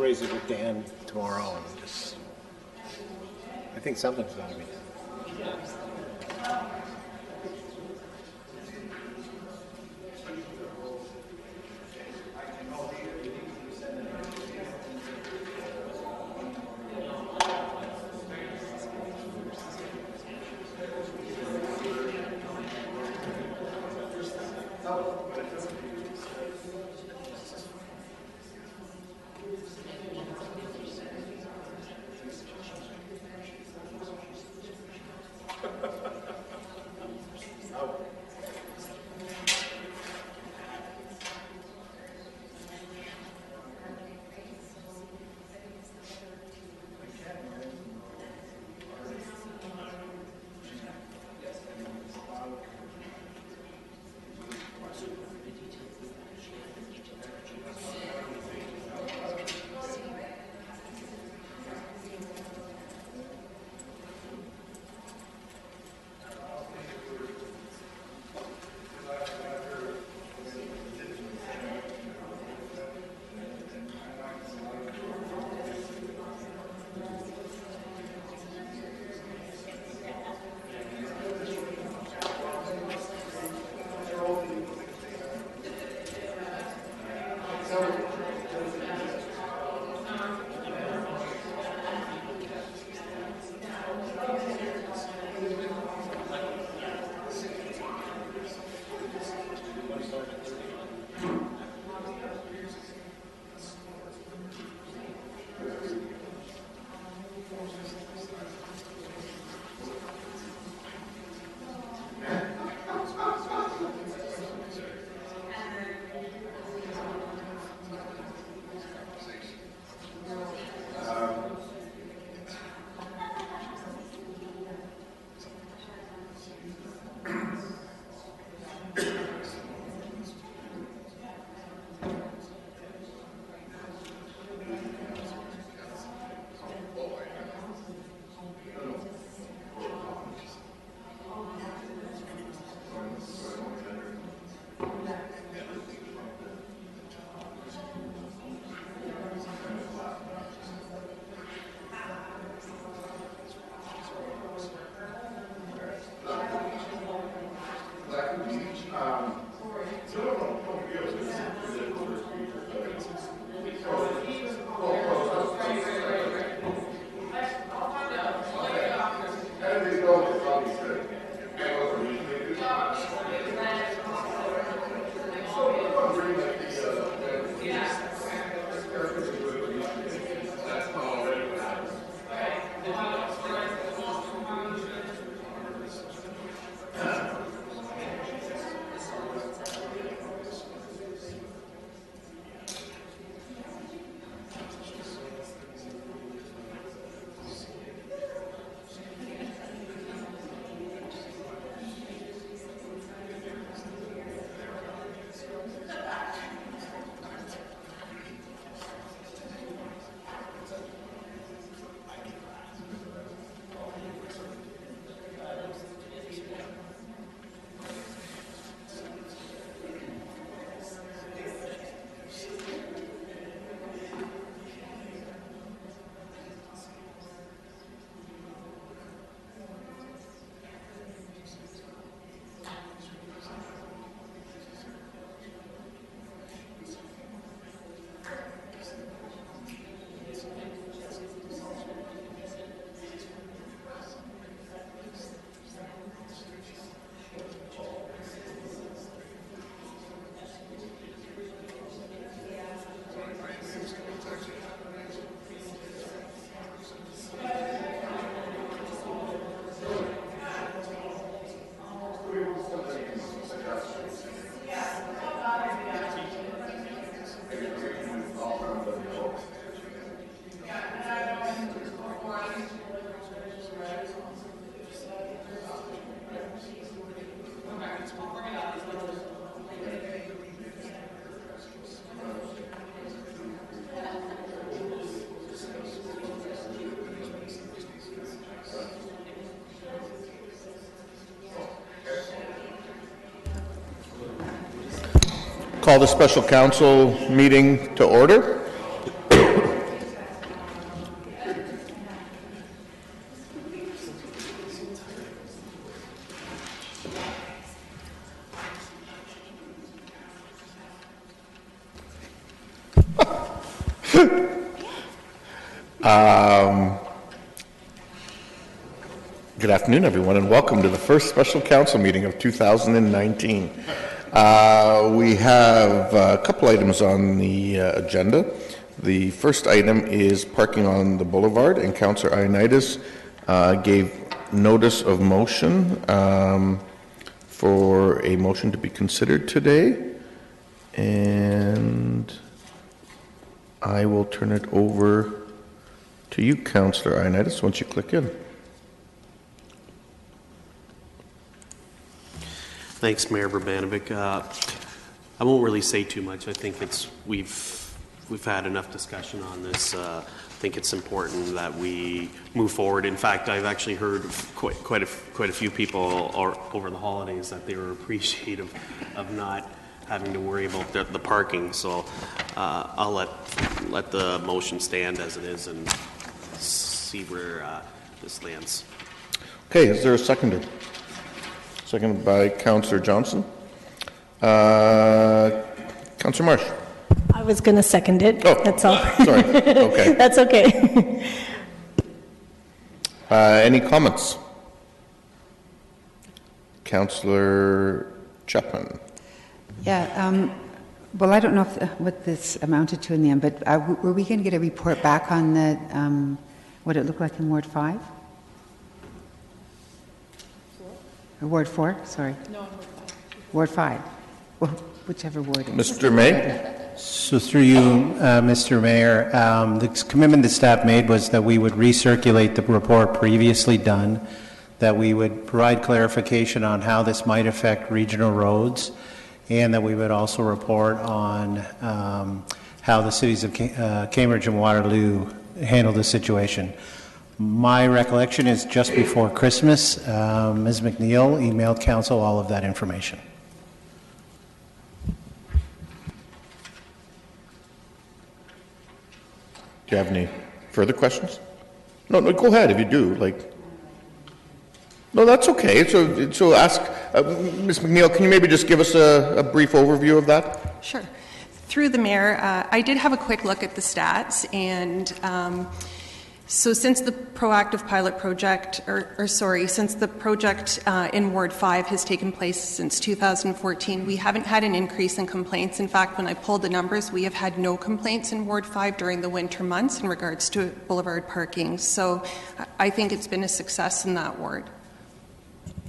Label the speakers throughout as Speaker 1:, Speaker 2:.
Speaker 1: raise it with Dan tomorrow and just, I think something's gonna be done.
Speaker 2: Call the special council meeting to order. Good afternoon, everyone, and welcome to the first special council meeting of 2019. We have a couple items on the agenda. The first item is parking on the boulevard, and Councillor Ioannidis gave notice of motion for a motion to be considered today, and I will turn it over to you, Councillor Ioannidis, once you click in.
Speaker 3: Thanks, Mayor Brbanovic. I won't really say too much. I think we've had enough discussion on this. I think it's important that we move forward. In fact, I've actually heard quite a few people over the holidays that they were appreciative of not having to worry about the parking. So I'll let the motion stand as it is and see where this lands.
Speaker 2: Okay, is there a seconder? Seconded by Councillor Johnson. Councillor Marsh.
Speaker 4: I was going to second it.
Speaker 2: Oh,
Speaker 4: that's all.
Speaker 2: Sorry. Okay.
Speaker 4: That's okay.
Speaker 2: Any comments? Councillor Chapman.
Speaker 5: Yeah. Well, I don't know what this amounted to in the end, but were we going to get a report back on the what it looked like in Ward 5? Or Ward 4? Sorry. No, Ward 5. Well, whichever ward it is.
Speaker 2: Mr. May?
Speaker 6: So through you, Mr. Mayor, the commitment the staff made was that we would recirculate the report previously done, that we would provide clarification on how this might affect regional roads, and that we would also report on how the cities of Cambridge and Waterloo handled the situation. My recollection is just before Christmas, Ms. McNeil emailed council all of that information.
Speaker 2: Do you have any further questions? No, go ahead if you do. No, that's okay. So ask, Ms. McNeil, can you maybe just give us a brief overview of that?
Speaker 7: Sure. Through the Mayor, I did have a quick look at the stats, and so since the proactive pilot project, since the project in Ward 5 has taken place since 2014, we haven't had an increase in complaints. In fact, when I pulled the numbers, we have had no complaints in Ward 5 during the winter months in regards to boulevard parking. So I think it's been a success in that ward.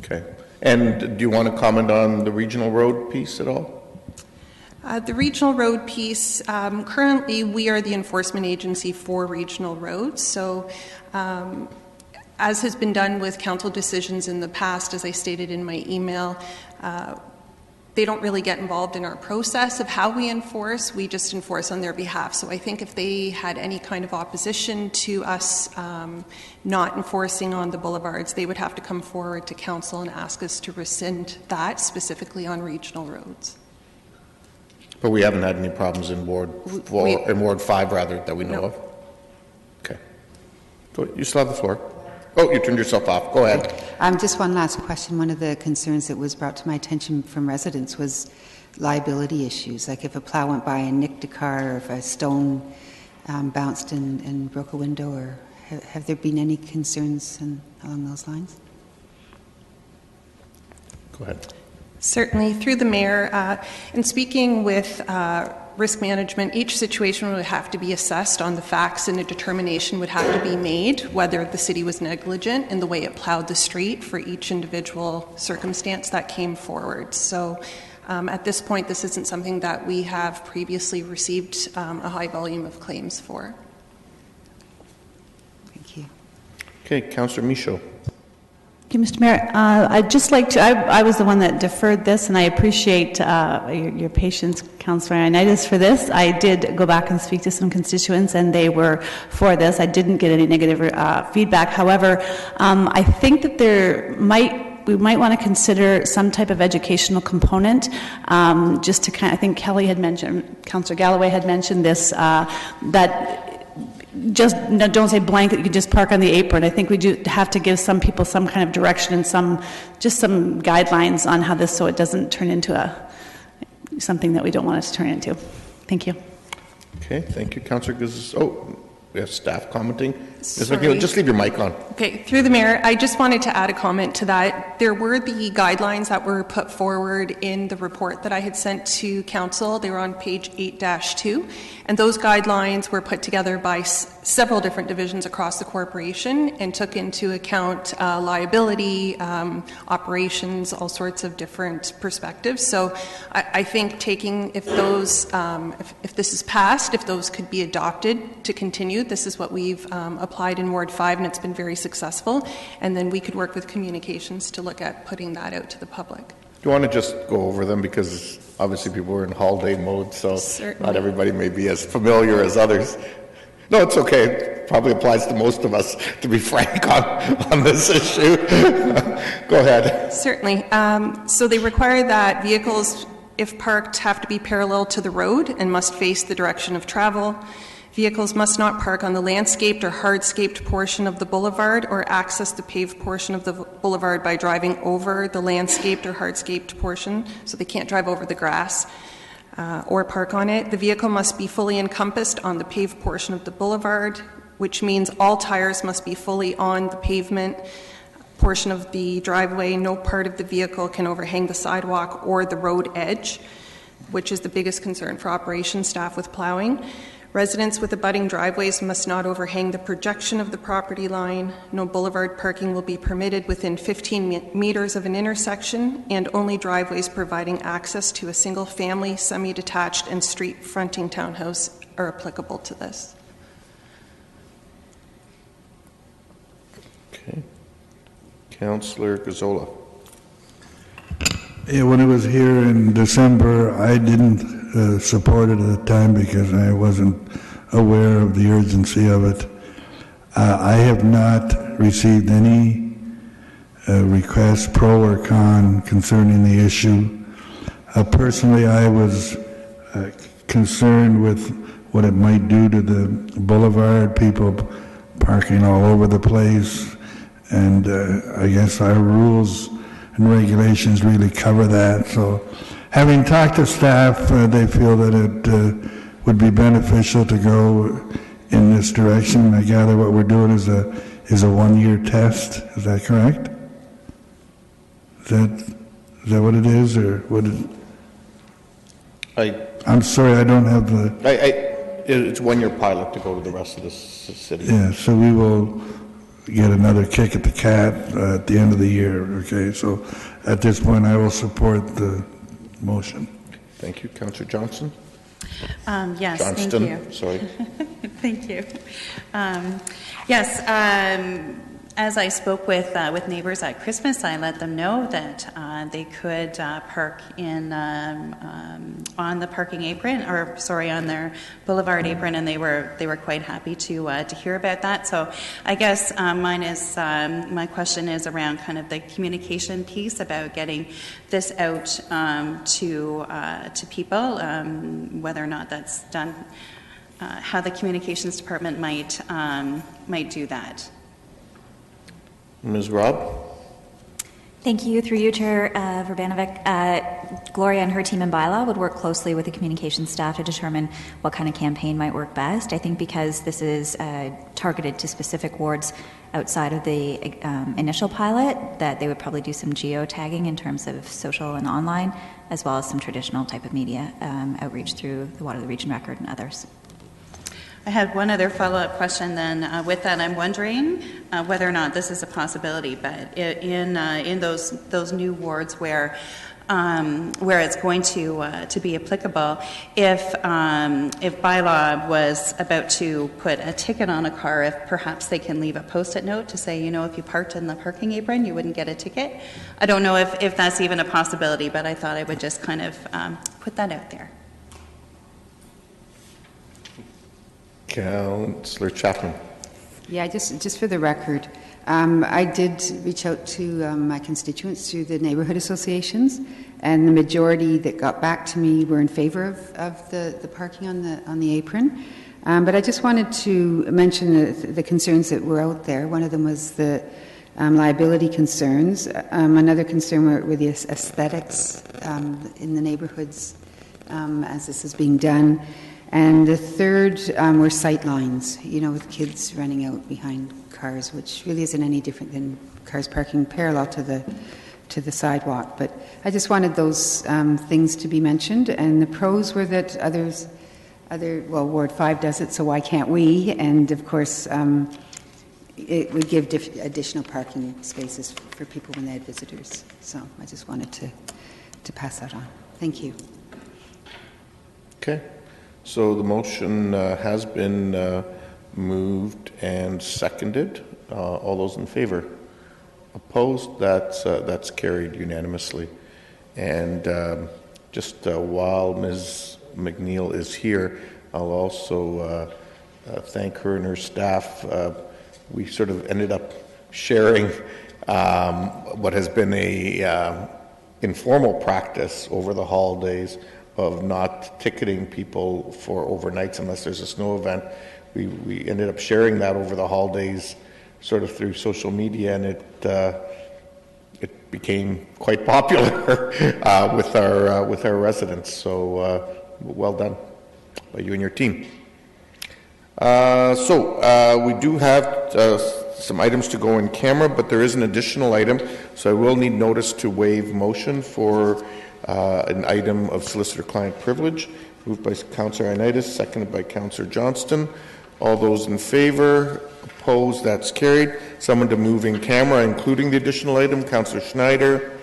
Speaker 2: Okay. And do you want to comment on the regional road piece at all?
Speaker 7: The regional road piece, currently we are the enforcement agency for regional roads. So as has been done with council decisions in the past, as I stated in my email, they don't really get involved in our process of how we enforce. We just enforce on their behalf. So I think if they had any kind of opposition to us not enforcing on the boulevards, they would have to come forward to council and ask us to rescind that, specifically on regional roads.
Speaker 2: But we haven't had any problems in Ward 4, in Ward 5 rather, that we know of? Okay. You still have the floor. Oh, you turned yourself off. Go ahead.
Speaker 5: Just one last question. One of the concerns that was brought to my attention from residents was liability issues, like if a plow went by and nicked a car, or if a stone bounced and broke a window, or have there been any concerns along those lines?
Speaker 2: Go ahead.
Speaker 7: Certainly. Through the Mayor, in speaking with risk management, each situation would have to be assessed on the facts, and a determination would have to be made whether the city was negligent in the way it plowed the street for each individual circumstance that came forward. So at this point, this isn't something that we have previously received a high volume of claims for.
Speaker 5: Thank you.
Speaker 2: Okay, Councillor Michaud.
Speaker 4: Thank you, Mr. Mayor. I'd just like to, I was the one that deferred this, and I appreciate your patience, Councillor Ioannidis, for this. I did go back and speak to some constituents, and they were for this. I didn't get any negative feedback. However, I think that we might want to consider some type of educational component, just to I think Kelly had mentioned, Councillor Galloway had mentioned this, that just no, don't say blanket, you can just park on the apron. I think we do have to give some people some kind of direction and some guidelines on how this, so it doesn't turn into something that we don't want it to turn into. Thank you.
Speaker 2: Okay, thank you, Councillor Oh, we have staff commenting. Ms.
Speaker 7: Sorry.
Speaker 2: McNeil, just leave your mic on.
Speaker 7: Okay, through the mayor, I just wanted to add a comment to that. There were the guidelines that were put forward in the report that I had sent to council. They were on page 8-2, and those guidelines were put together by several different divisions across the corporation and took into account liability, operations, all sorts of different perspectives. So I think if this is passed, if those could be adopted to continue, this is what we've applied in Ward 5, and it's been very successful. And then we could work with communications to look at putting that out to the public.
Speaker 2: Do you want to just go over them, because obviously people are in holiday mode, so
Speaker 7: Certainly.
Speaker 2: not everybody may be as familiar as others. No, it's okay. It probably applies to most of us, to be frank, on this issue. Go ahead.
Speaker 7: Certainly. So they require that vehicles, if parked, have to be parallel to the road and must face the direction of travel. Vehicles must not park on the landscaped or hardscaped portion of the boulevard or access the paved portion of the boulevard by driving over the landscaped or hardscaped portion, so they can't drive over the grass or park on it. The vehicle must be fully encompassed on the paved portion of the boulevard, which means all tires must be fully on the pavement portion of the driveway. No part of the vehicle can overhang the sidewalk or the road edge, which is the biggest concern for operations staff with plowing. Residents with abutting driveways must not overhang the projection of the property line. No boulevard parking will be permitted within 15 meters of an intersection, and only driveways providing access to a single-family, semi-detached, and street-fronting townhouse are applicable to this.
Speaker 2: Okay. Councillor Gazzola.
Speaker 8: Yeah, when it was here in December, I didn't support it at the time because I wasn't aware of the urgency of it. I have not received any requests, pro or con, concerning the issue. Personally, I was concerned with what it might do to the boulevard, people parking all over the place, and I guess our rules and regulations really cover that. So having talked to staff, they feel that it would be beneficial to go in this direction. I gather what we're doing is a 1-year test. Is that correct? Is that what it is, or what? I'm sorry, I don't have the.
Speaker 2: It's 1-year pilot to go to the rest of the city.
Speaker 8: Yeah, so we will get another kick at the cat at the end of the year. Okay, so at this point, I will support the motion.
Speaker 2: Thank you, Councillor Johnson.
Speaker 9: Yes,
Speaker 2: Johnston,
Speaker 9: thank you.
Speaker 2: sorry.
Speaker 9: Thank you. Yes, as I spoke with neighbors at Christmas, I let them know that they could park on the parking apron, or sorry, on their boulevard apron, and they were quite happy to hear about that. So I guess my question is around kind of the communication piece about getting this out to people, whether or not that's done, how the communications department might do that.
Speaker 2: Ms. Robb?
Speaker 10: Thank you. Through you, Chair Verbanovic. Gloria and her team in bylaw would work closely with the communications staff to determine what kind of campaign might work best. I think because this is targeted to specific wards outside of the initial pilot, that they would probably do some geo-tagging in terms of social and online, as well as some traditional type of media outreach through the Water of the Region Record and others.
Speaker 9: I had one other follow-up question then. With that, I'm wondering whether or not this is a possibility, but in those new wards where it's going to be applicable, if bylaw was about to put a ticket on a car, if perhaps they can leave a post-it note to say, if you parked in the parking apron, you wouldn't get a ticket. I don't know if that's even a possibility, but I thought I would just kind of put that out there.
Speaker 2: Councillor Chapman.
Speaker 5: Yeah, just for the record, I did reach out to my constituents through the neighbourhood associations, and the majority that got back to me were in favour of the parking on the apron. But I just wanted to mention the concerns that were out there. One of them was the liability concerns. Another concern were the aesthetics in the neighborhoods as this is being done. And the third were sight lines, with kids running out behind cars, which really isn't any different than cars parking parallel to the sidewalk. But I just wanted those things to be mentioned. And the pros were that Ward 5 does it, so why can't we? And of course, it would give additional parking spaces for people when they had visitors. So I just wanted to pass that on. Thank you.
Speaker 2: Okay. So the motion has been moved and seconded. All those in favor? Opposed? That's carried unanimously. And just while Ms. McNeil is here, I'll also thank her and her staff. We sort of ended up sharing what has been a informal practice over the holidays of not ticketing people for overnights unless there's a snow event. We ended up sharing that over the holidays sort of through social media, and it became quite popular with our residents. So well done by you and your team. So we do have some items to go in camera, but there is an additional item, so I will need notice to waive motion for an item of solicitor-client privilege, moved by Councillor Ioannidis, seconded by Councillor Johnston. All those in favor? Opposed? That's carried. Someone to move in camera, including the additional item, Councillor Schneider,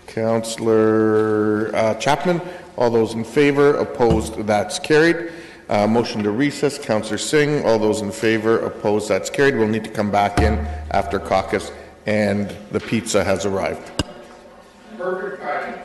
Speaker 2: Councillor Chapman. All those in favor? Opposed? That's carried. Motion to recess, Councillor Singh. All those in favor? Opposed? That's carried. We'll need to come back in after caucus, and the pizza has arrived. Perfect timing.